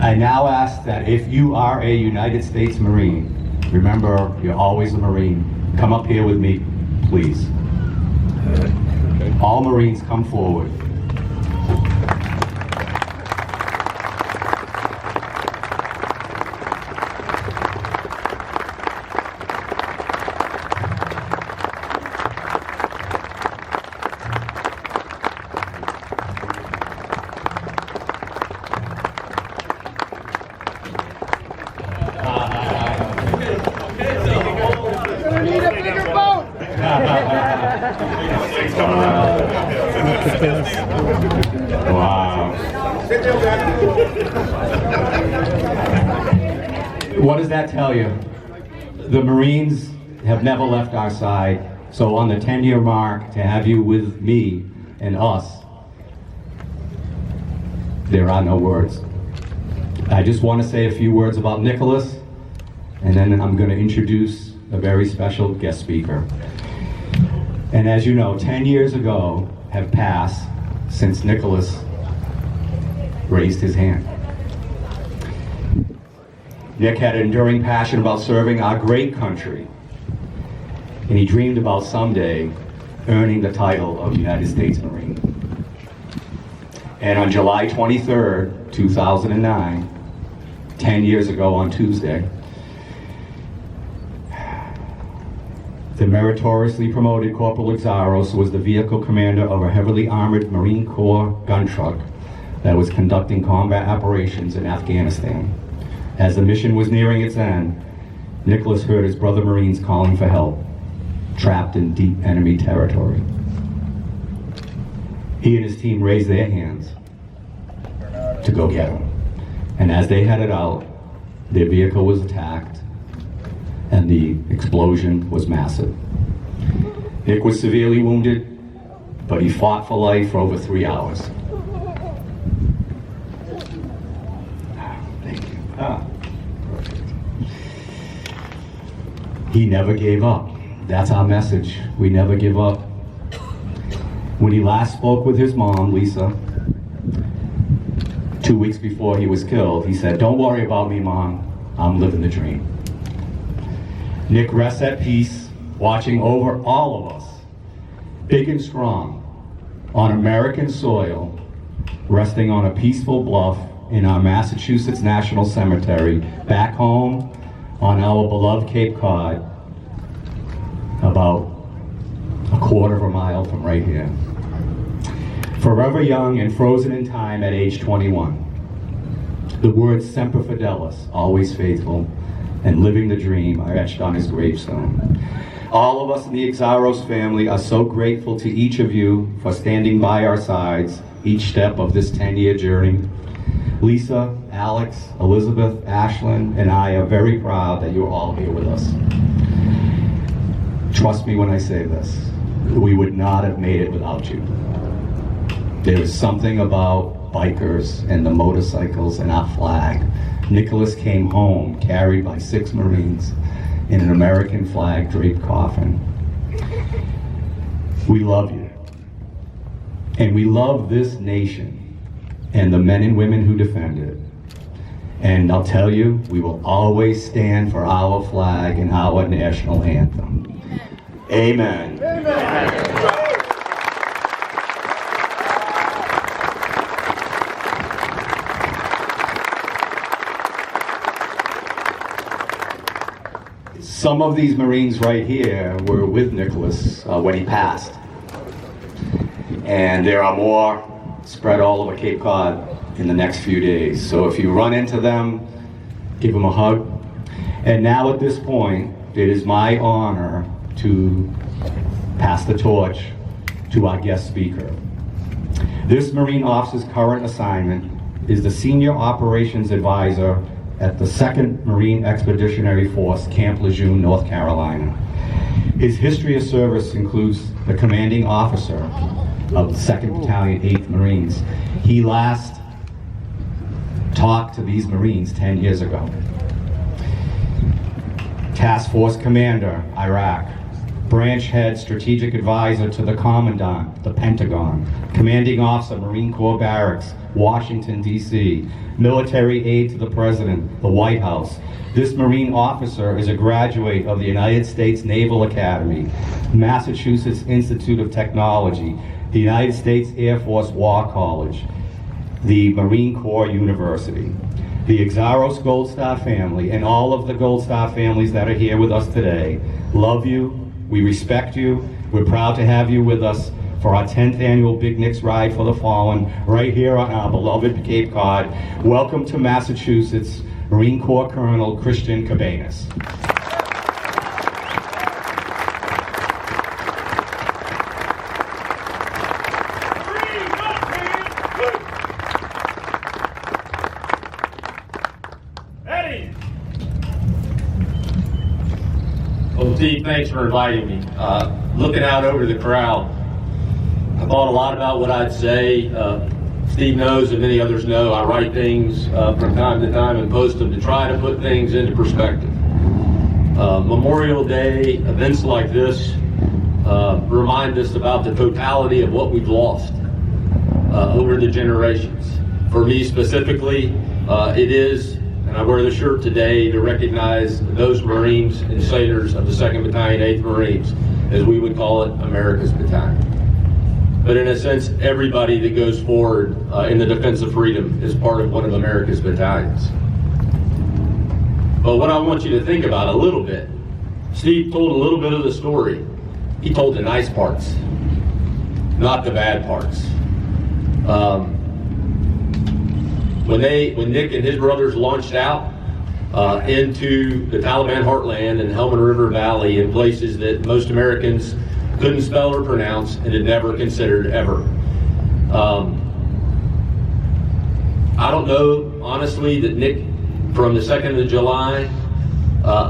I now ask that if you are a United States Marine, remember, you're always a Marine, come up here with me, please. All Marines, come forward. Wow. What does that tell you? The Marines have never left our side, so on the 10-year mark, to have you with me and us, there are no words. I just want to say a few words about Nicholas, and then I'm going to introduce a very special guest speaker. And as you know, 10 years ago have passed since Nicholas raised his hand. Nick had an enduring passion about serving our great country, and he dreamed about someday earning the title of United States Marine. And on July 23rd, 2009, 10 years ago on Tuesday, the meritoriously promoted Corporal Exaros was the vehicle commander of a heavily armored Marine Corps gun truck that was conducting combat operations in Afghanistan. As the mission was nearing its end, Nicholas heard his brother Marines calling for help, trapped in deep enemy territory. He and his team raised their hands to go get him. And as they headed out, their vehicle was attacked, and the explosion was massive. Nick was severely wounded, but he fought for life for over 3 hours. Thank you. Perfect. He never gave up. That's our message. We never give up. When he last spoke with his mom, Lisa, 2 weeks before he was killed, he said, "Don't worry about me, Mom. I'm living the dream." Nick rests at peace, watching over all of us, big and strong, on American soil, resting on a peaceful bluff in our Massachusetts National Cemetery, back home on our beloved Cape Cod, about a quarter of a mile from right here. Forever young and frozen in time at age 21. The words Semper Fidelis, always faithful, and living the dream are etched on his gravestone. All of us in the Exaros family are so grateful to each of you for standing by our sides each step of this 10-year journey. Lisa, Alex, Elizabeth, Ashlyn, and I are very proud that you're all here with us. Trust me when I say this, we would not have made it without you. There is something about bikers and the motorcycles and our flag. Nicholas came home carried by 6 Marines in an American flag draped coffin. We love you. And we love this nation and the men and women who defend it. And I'll tell you, we will always stand for our flag and our national anthem. Amen. Amen. Some of these Marines right here were with Nicholas when he passed. And there are more spread all over Cape Cod in the next few days. So if you run into them, give them a hug. And now at this point, it is my honor to pass the torch to our guest speaker. This Marine officer's current assignment is the Senior Operations Advisor at the 2nd Marine Expeditionary Force, Camp Lejeune, North Carolina. His history of service includes the commanding officer of the 2nd Battalion, 8th Marines. He last talked to these Marines 10 years ago. Task Force Commander, Iraq. Branch Head Strategic Advisor to the Commandant, the Pentagon. Commanding Officer, Marine Corps Barracks, Washington, D.C., military aide to the President, the White House. This Marine officer is a graduate of the United States Naval Academy, Massachusetts Institute of Technology, the United States Air Force War College, the Marine Corps University. The Exaros Gold Star family and all of the Gold Star families that are here with us today love you, we respect you, we're proud to have you with us for our 10th annual Big Nicks Ride for the Fallen right here on our beloved Cape Cod. Welcome to Massachusetts, Marine Corps Colonel Christian Cabanas. Well, Steve, thanks for inviting me. Looking out over the crowd, I thought a lot about what I'd say. Steve knows and many others know I write things from time to time and post them to try to put things into perspective. Memorial Day, events like this remind us about the totality of what we've lost over the generations. For me specifically, it is, and I wear the shirt today to recognize those Marines and sailors of the 2nd Battalion, 8th Marines, as we would call it, America's Battalion. But in a sense, everybody that goes forward in the defense of freedom is part of one of America's battalions. But what I want you to think about a little bit, Steve told a little bit of the story. He told the nice parts, not the bad parts. When Nick and his brothers launched out into the Taliban heartland and Helmand River Valley in places that most Americans couldn't spell or pronounce and had never considered ever. I don't know, honestly, that Nick, from the 2nd of July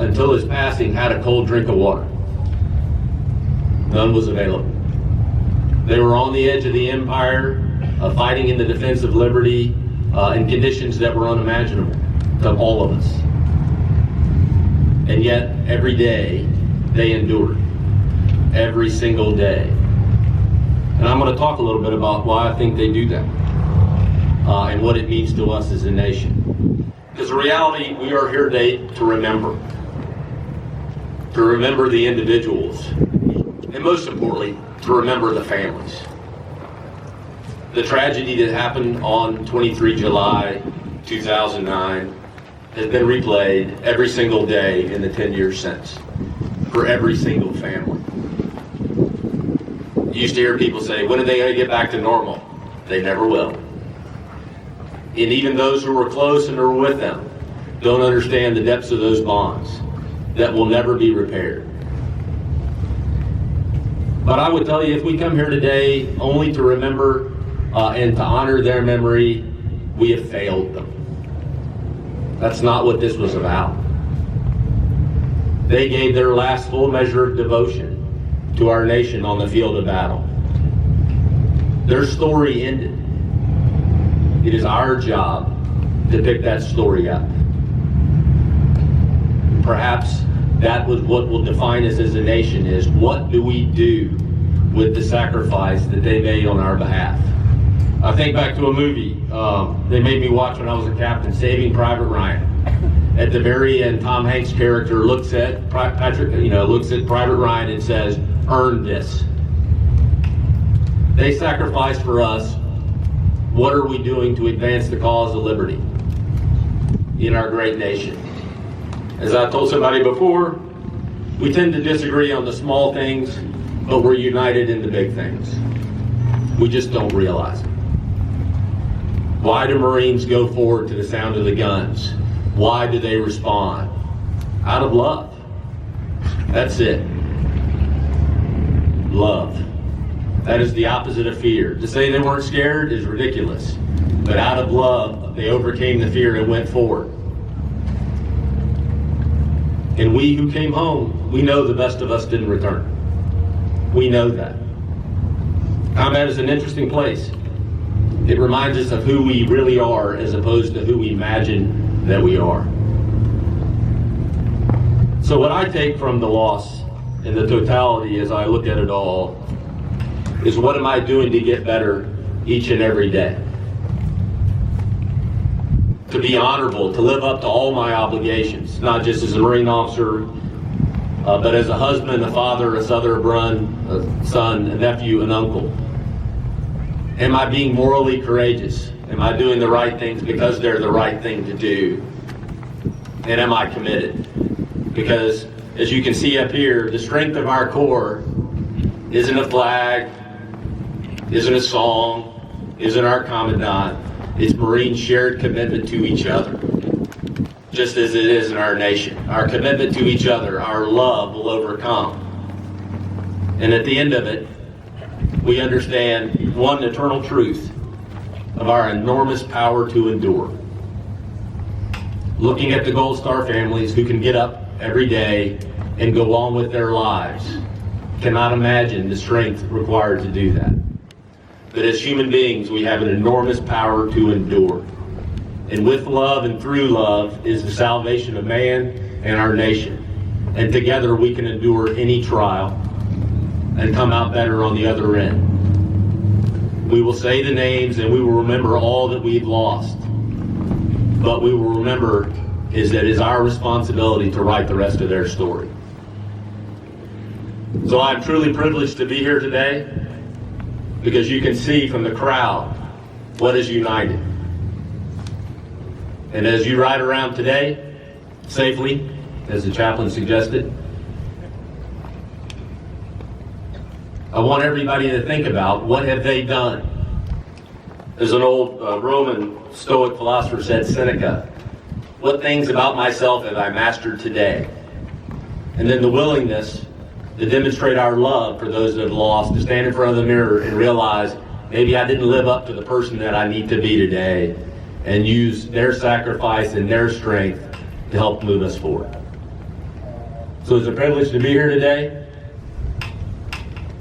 until his passing, had a cold drink of water. None was available. They were on the edge of the empire, fighting in the defense of liberty, in conditions that were unimaginable to all of us. And yet, every day, they endured. Every single day. And I'm going to talk a little bit about why I think they do that, and what it means to us as a nation. Because in reality, we are here today to remember the individuals, and most importantly, to remember the families. The tragedy that happened on 23 July 2009 has been replayed every single day in the 10 years since, for every single family. You used to hear people say, when are they going to get back to normal? They never will. And even those who were close and are with them don't understand the depths of those bonds that will never be repaired. But I would tell you, if we come here today only to remember and to honor their memory, we have failed them. That's not what this was about. They gave their last full measure of devotion to our nation on the field of battle. Their story ended. It is our job to pick that story up. Perhaps that was what will define us as a nation, is what do we do with the sacrifice that they made on our behalf. I think back to a movie they made me watch when I was a captain, Saving Private Ryan. At the very end, Tom Hanks' character looks at Private Ryan and says, "Earn this." They sacrificed for us. What are we doing to advance the cause of liberty in our great nation? As I told somebody before, we tend to disagree on the small things, but we're united in the big things. We just don't realize it. Why do Marines go forward to the sound of the guns? Why do they respond? Out of love. That's it. Love. That is the opposite of fear. To say they weren't scared is ridiculous. But out of love, they overcame the fear and went forward. And we who came home, we know the best of us didn't return. We know that. Combat is an interesting place. It reminds us of who we really are as opposed to who we imagine that we are. So what I take from the loss and the totality as I look at it all is, what am I doing to get better each and every day? to be honorable, to live up to all my obligations, not just as a Marine officer, but as a husband, a father, a a son, a nephew, an uncle? Am I being morally courageous? Am I doing the right things because they're the right thing to do? And am I committed? Because as you can see up here, the strength of our Corps isn't a flag, isn't a song, isn't our commandant. It's Marines' shared commitment to each other, just as it is in our nation. Our commitment to each other, our love will overcome. And at the end of it, we understand one eternal truth of our enormous power to endure. Looking at the Gold Star families who can get up every day and go on with their lives, cannot imagine the strength required to do that. But as human beings, we have an enormous power to endure. And with love and through love is the salvation of man and our nation. And together we can endure any trial and come out better on the other end. We will say the names and we will remember all that we've lost. But we will remember is that it's our responsibility to write the rest of their story. So I'm truly privileged to be here today because you can see from the crowd what is united. And as you ride around today, safely, as the chaplain suggested, I want everybody to think about what have they done. As an old Roman Stoic philosopher said, Seneca, what things about myself have I mastered today? And then the willingness to demonstrate our love for those that have lost, to stand in front of the mirror and realize maybe I didn't live up to the person that I need to be today, and use their sacrifice and their strength to help move us forward. So it's a privilege to be here today.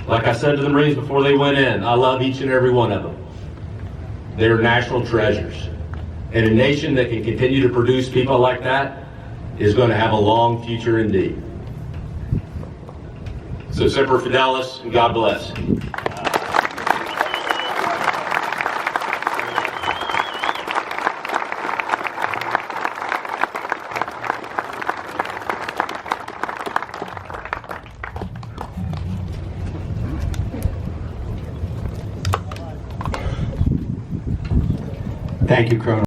Like I said to the Marines before they went in, I love each and every one of them. They're national treasures. And a nation that can continue to produce people like that is going to have a long future indeed. So Semper Fidelis, and God bless. Thank you, Colonel.